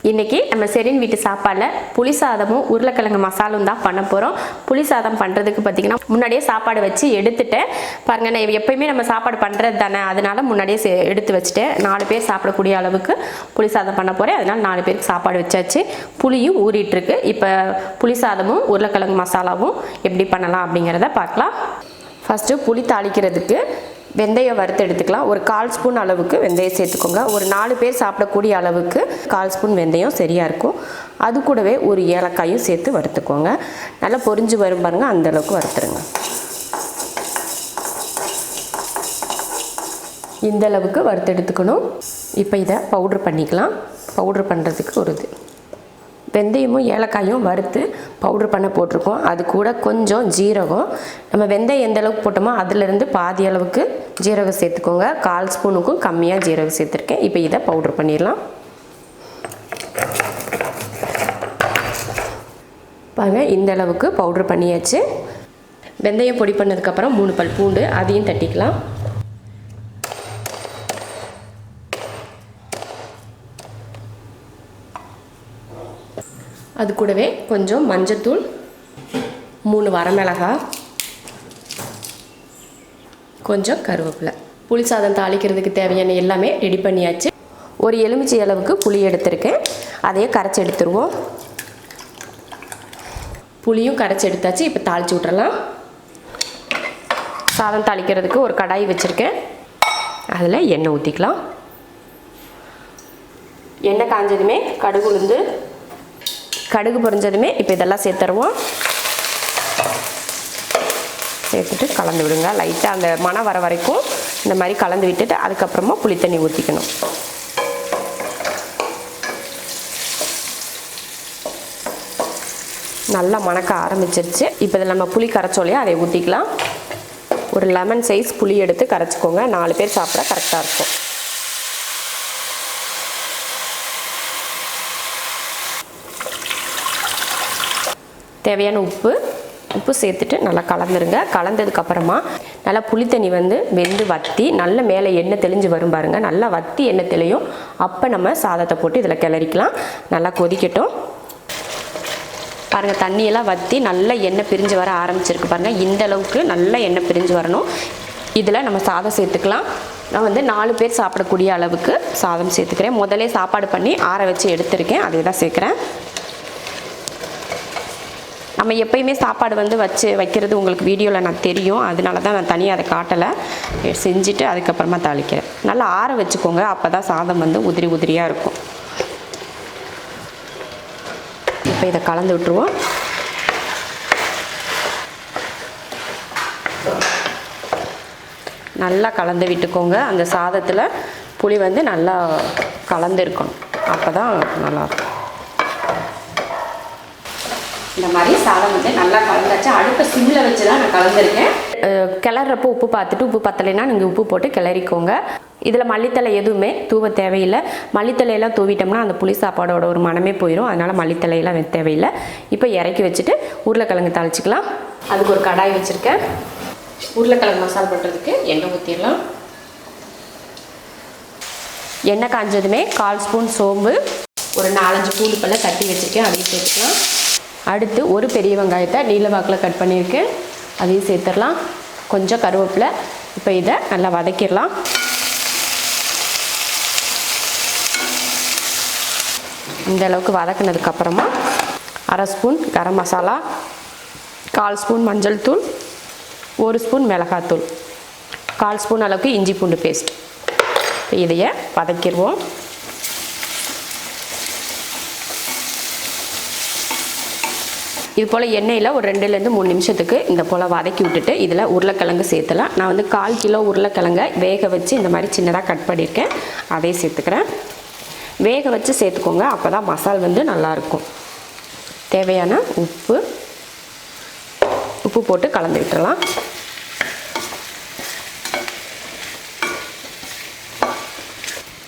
இன்றைக்கி நம்ம செரின் வீட்டு சாப்பாடில் புளி சாதமும் உருளைக்கிழங்கு மசாலும் தான் பண்ண போகிறோம். புளி சாதம் பண்ணுறதுக்கு பார்த்திங்கன்னா முன்னாடியே சாப்பாடு வச்சு எடுத்துட்டேன். பாருங்கள், நான் எப்போயுமே நம்ம சாப்பாடு பண்ணுறது தானே, அதனால் முன்னாடியே எடுத்து வச்சுட்டேன். 4 பேர் சாப்பிடக்கூடிய அளவுக்கு புளி சாதம் பண்ண போகிறேன். அதனால் 4 பேருக்கு சாப்பாடு வச்சாச்சு. புளியும் ஊறிட்டுருக்கு. இப்போ புளி சாதமும் உருளைக்கிழங்கு மசாலாவும் எப்படி பண்ணலாம் அப்படிங்கிறத பார்க்கலாம். ஃபஸ்ட்டு புளி தாளிக்கிறதுக்கு வெந்தயம் வறுத்து எடுத்துக்கலாம். ஒரு 1/4 ஸ்பூன் அளவுக்கு வெந்தயம் சேர்த்துக்கோங்க. ஒரு 4 பேர் சாப்பிடக்கூடிய அளவுக்கு 1/4 ஸ்பூன் வெந்தயம் சரியாக இருக்கும். அது கூடவே ஒரு ஏலக்காயும் சேர்த்து வறுத்துக்கோங்க. நல்லா பொரிஞ்சு வரும் பாருங்கள், அந்தளவுக்கு வறுத்துருங்க. இந்த அளவுக்கு வறுத்து எடுத்துக்கணும். இப்போ இதை பவுட்ரு பண்ணிக்கலாம். பவுட்ரு பண்ணுறதுக்கு ஒரு வெந்தயமும் ஏலக்காயும் வறுத்து பவுட்ரு பண்ண போட்டிருக்கோம். அது கூட கொஞ்சம் ஜீரகம், நம்ம வெந்தயம் எந்த அளவுக்கு போட்டோமோ அதிலிருந்து பாதி அளவுக்கு ஜீரகம் சேர்த்துக்கோங்க. 1/4 ஸ்பூனுக்கும் கம்மியாக ஜீரகம் சேர்த்துருக்கேன். இப்போ இதை பவுட்ரு பண்ணிடலாம். பாருங்கள், இந்த அளவுக்கு பவுட்ரு பண்ணியாச்சு. வெந்தயம் பொடி பண்ணதுக்கப்புறம் 3 பல் பூண்டு, அதையும் தட்டிக்கலாம். அது கூடவே கொஞ்சம் மஞ்சத்தூள், 3 வரமிளகாய், கொஞ்சம் கருவேப்பிலை. புளி சாதம் தாளிக்கிறதுக்கு தேவையான எல்லாமே ரெடி பண்ணியாச்சு. ஒரு எலுமிச்சை அளவுக்கு புளி எடுத்திருக்கேன். அதையே கரைச்சி எடுத்துருவோம். புளியும் கரைச்சி எடுத்தாச்சு. இப்போ தாளித்து விட்றலாம். சாதம் தாளிக்கிறதுக்கு ஒரு கடாய் வச்சுருக்கேன். அதில் எண்ணெய் ஊற்றிக்கலாம். எண்ணெய் காஞ்சதுமே கடுகு பொரிஞ்சதுமே இப்போ இதெல்லாம் சேர்த்துருவோம். சேர்த்துட்டு கலந்து விடுங்க. லைட்டாக அந்த மணம் வர வரைக்கும் இந்த மாதிரி கலந்து விட்டுட்டு அதுக்கப்புறமா புளி தண்ணி ஊற்றிக்கணும். நல்லா மணக்க ஆரம்பிச்சிருச்சு. இப்போ இதில் நம்ம புளி கரைச்சோலையா அதை ஊற்றிக்கலாம். ஒரு லெமன் சைஸ் புளி எடுத்து கரைச்சிக்கோங்க. 4 பேர் சாப்பிட கரெக்டாக இருக்கும். தேவையான உப்பு சேர்த்துட்டு நல்லா கலந்துருங்க. கலந்ததுக்கப்புறமா நல்லா புளித்தண்ணி வெந்து வற்றி நல்ல மேலே எண்ணெய் தெளிஞ்சு வரும் பாருங்கள். நல்லா வற்றி எண்ணெய் தெளியும். அப்போ நம்ம சாதத்தை போட்டு இதில் கிளறிக்கலாம். நல்லா கொதிக்கட்டும். பாருங்கள், தண்ணியெல்லாம் வற்றி நல்ல எண்ணெய் பிரிஞ்சு வர ஆரம்பிச்சிருக்கு பாருங்கள். இந்த அளவுக்கு நல்ல எண்ணெய் பிரிஞ்சு வரணும். இதில் நம்ம சாதம் சேர்த்துக்கலாம். நான் 4 பேர் சாப்பிடக்கூடிய அளவுக்கு சாதம் சேர்த்துக்கிறேன். முதலே சாப்பாடு பண்ணி ஆற வச்சு எடுத்துருக்கேன். அதே தான் சேர்க்குறேன். நம்ம எப்பயுமே சாப்பாடு வச்சு வைக்கிறது உங்களுக்கு வீடியோவில் நான் தெரியும். அதனால தான் நான் தனியாக அதை காட்டலை. செஞ்சுட்டு அதுக்கப்புறமா தாளிக்கிறேன். நல்லா ஆற வச்சுக்கோங்க. அப்போ தான் சாதம் உதிரி உதிரியாக இருக்கும். இப்போ இதை கலந்து விட்டுருவோம். நல்லா கலந்து விட்டுக்கோங்க. அந்த சாதத்தில் புளி நல்லா கலந்து இருக்கணும். அப்போ தான் நல்லாயிருக்கும். இந்த மாதிரி சாதம் நல்லா கலந்தாச்சு. அடுப்பை சிம்மில் வச்சு தான் நான் கலந்துருக்கேன். கிளறப்போ உப்பு பார்த்துட்டு உப்பு பத்தலைன்னா நீங்கள் உப்பு போட்டு கிளறிக்கோங்க. இதில் மல்லித்தலை எதுவுமே தூவ தேவையில்லை. மல்லித்தலையெல்லாம் தூவிட்டோம்னா அந்த புளி சாப்பாடோட ஒரு மனமே போயிடும். அதனால் மல்லித்தலையெல்லாம் தேவையில்லை. இப்போ இறக்கி வச்சுட்டு உருளைக்கிழங்கு தாளிச்சிக்கலாம். அதுக்கு ஒரு கடாய் வச்சுருக்கேன். உருளைக்கிழங்கு மசாலா பண்ணுறதுக்கு எண்ணெய் ஊற்றிடலாம். எண்ணெய் காஞ்சதுமே 1/4 ஸ்பூன் சோம்பு, ஒரு 4-5 பூண்டு பல்ல தட்டி வச்சுருக்கேன். அதையும் சேர்த்துக்கலாம். அடுத்து ஒரு பெரிய வெங்காயத்தை நீல வாக்கில் கட் பண்ணியிருக்கேன். அதையும் சேர்த்துடலாம். கொஞ்சம் கருவேப்பிலை. இப்போ இதை நல்லா வதக்கிடலாம். இந்த அளவுக்கு வதக்கினதுக்கப்புறமா 1/2 ஸ்பூன் கரம் மசாலா, 1/4 ஸ்பூன் மஞ்சள் தூள், 1 ஸ்பூன் மிளகாத்தூள், 1/4 ஸ்பூன் அளவுக்கு இஞ்சி பூண்டு பேஸ்ட். இப்போ இதையை வதக்கிடுவோம். இது போல் எண்ணெயில் ஒரு 2-3 நிமிஷத்துக்கு இந்த போல் வதக்கி விட்டுட்டு இதில் உருளைக்கிழங்கு சேர்த்துலாம். நான் 1/4 கிலோ உருளைக்கிழங்கை வேக வச்சு இந்த மாதிரி சின்னதாக கட் பண்ணியிருக்கேன். அதே சேர்த்துக்கிறேன். வேக வச்சு சேர்த்துக்கோங்க. அப்போ தான் மசால் நல்லாயிருக்கும். தேவையான உப்பு போட்டு கலந்து விட்டுறலாம்.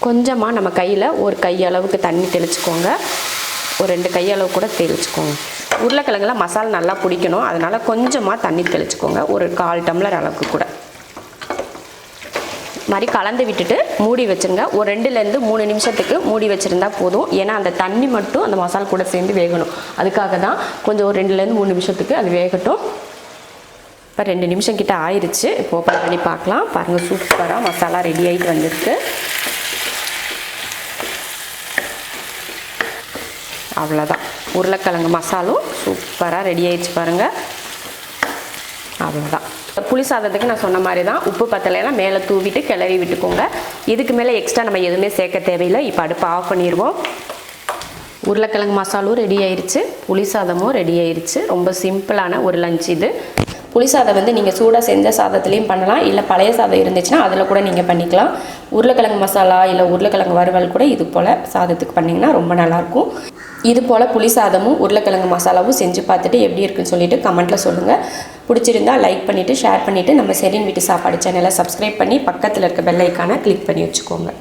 கொஞ்சமாக நம்ம கையில் ஒரு கையளவுக்கு தண்ணி தெளிச்சுக்கோங்க. ஒரு 2 கையளவு கூட தெளிச்சுக்கோங்க. உருளைக்கிழங்குல மசாலா நல்லா பிடிக்கணும். அதனால் கொஞ்சமாக தண்ணி தெளிச்சுக்கோங்க. ஒரு 1/4 டம்ளர் அளவுக்கு கூட. மாதிரி கலந்து விட்டுட்டு மூடி வச்சுருங்க. ஒரு 2லேருந்து 3 நிமிஷத்துக்கு மூடி வச்சுருந்தா போதும். ஏன்னா அந்த தண்ணி மட்டும் அந்த மசாலா கூட சேர்ந்து வேகணும். அதுக்காக தான் கொஞ்சம் ஒரு 2லேருந்து 3 நிமிஷத்துக்கு அது வேகட்டும். இப்போ 2 நிமிஷம் கிட்ட ஆயிடுச்சு. இப்போ ஓப்பன் பண்ணி பார்க்கலாம். பாருங்கள், சூப்பராக மசாலா ரெடி ஆகிட்டு வந்துருக்கு. அவ்வளோதான், உருளைக்கிழங்கு மசாலும் சூப்பராக ரெடி ஆயிடுச்சு பாருங்கள். அவ்வளோதான். புளி சாதத்துக்கு நான் சொன்ன மாதிரி தான், உப்பு பத்தலைன்னா மேலே தூவிட்டு கிளறி விட்டுக்கோங்க. இதுக்கு மேலே எக்ஸ்ட்ரா நம்ம எதுவுமே சேர்க்க தேவையில்லை. இப்போ அடுப்பு ஆஃப் பண்ணிடுவோம். உருளைக்கிழங்கு மசாலும் ரெடி ஆயிடுச்சு, புளி சாதமும் ரெடி ஆயிடுச்சு. ரொம்ப சிம்பிளான ஒரு லஞ்ச் இது. புளி சாதம் வந்து நீங்கள் சூடாக செஞ்ச சாதத்துலேயும் பண்ணலாம், இல்லை பழைய சாதம் இருந்துச்சுன்னா அதில் கூட நீங்கள் பண்ணிக்கலாம். உருளைக்கிழங்கு மசாலா இல்லை உருளைக்கிழங்கு வறுவல் கூட இது போல் சாதத்துக்கு பண்ணிங்கன்னா ரொம்ப நல்லாயிருக்கும். இது போல் புளி சாதமும் உருளைக்கிழங்கு மசாலாவும் செஞ்சு பார்த்துட்டு எப்படி இருக்குன்னு சொல்லிட்டு கமெண்ட்டில் சொல்லுங்கள். பிடிச்சிருந்தா லைக் பண்ணிவிட்டு ஷேர் பண்ணிவிட்டு நம்ம ஷெரின் வீட்டு சாப்பாடு சேனலை சப்ஸ்கிரைப் பண்ணி பக்கத்தில் இருக்க பெல் ஐக்கானை கிளிக் பண்ணி வச்சுக்கோங்க.